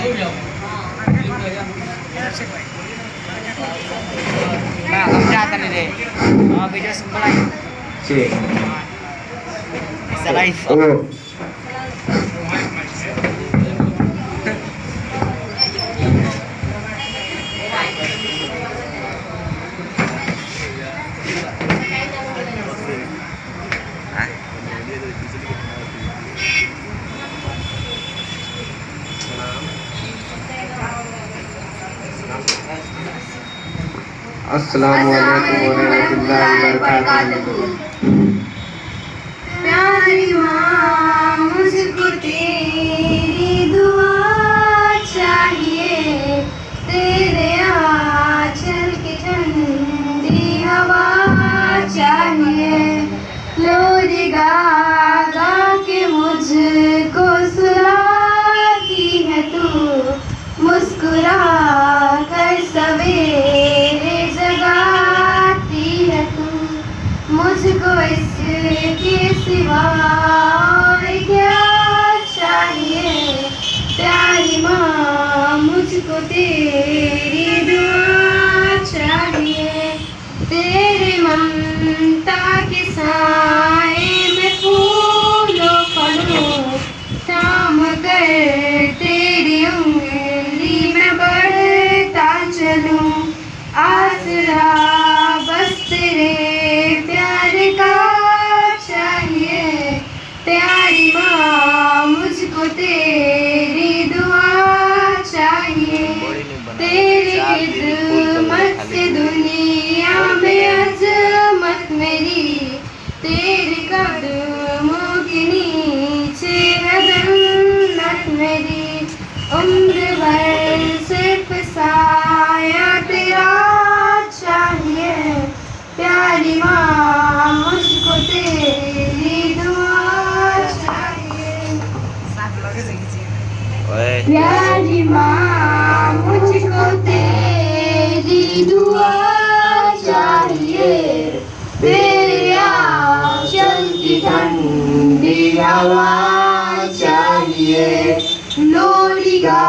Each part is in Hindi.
Nah, keberatan ini. Oh, video sempel lagi. Cek. Bisa live. Oh. अस्सलामुअलैकुम वरहमतुल्लाहि वबरकातुहू। प्यारी माँ, मुझको तेरी दुआ चाहिए, तेरे आंचल की ठंडी हवा चाहिए। लोरी गा गा के मुझको सुलाती है तू, मुस्कुरा कर सवेरे जगाती है तू। मुझको इसके सिवा और क्या चाहिए, प्यारी माँ मुझको तेरी दुआ चाहिए। तेरे ममता के साए में फूलों फलों थाम कर तेरी उंगली में बढ़ता चलूं। आसरा बस तेरे प्यार का चाहिए, प्यारी माँ मुझको तेरी दुआ चाहिए। तेरी खिदमत से दुनिया में अजमत मेरी, तेरे कदमों के नीचे है जन्नत मेरी। उम्र भर सिर्फ साया तेरा चाहिए, प्यारी माँ मुझको तेरी दुआ चाहिए। प्यारी माँ मुझको तेरी दुआ चाहिए, तेरे आंचल की ठंडी हवा चाहिए। लोरी गा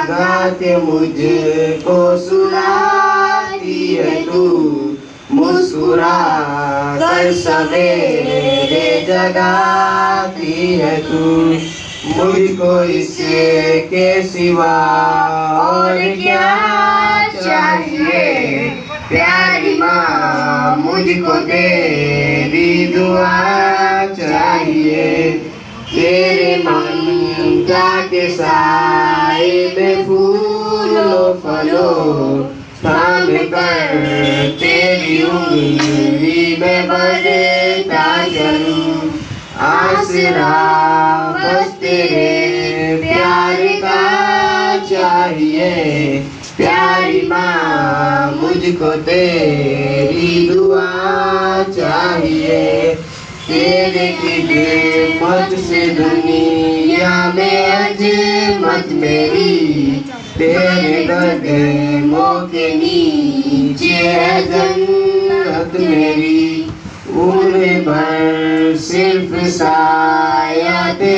गा के मुझको सुलाती है तू, मुस्कुरा कर सवेरे जगाती है तू। मुझको इसके सिवा और क्या चाहिए, प्यारी माँ मुझको तेरी दुआ चाहिए। तेरे ममता के साए में फूलों फलों थाम कर तेरी उंगली में बढ़ता चलूं। आसरा बस तेरे प्यार का चाहिए, प्यारी माँ मुझको तेरी दुआ चाहिए। तेरे खिदमत से दुनिया में अजमत मेरी, तेरे कदमों के नीचे है जन्नत मेरी। उम्र भर सिर्फ साया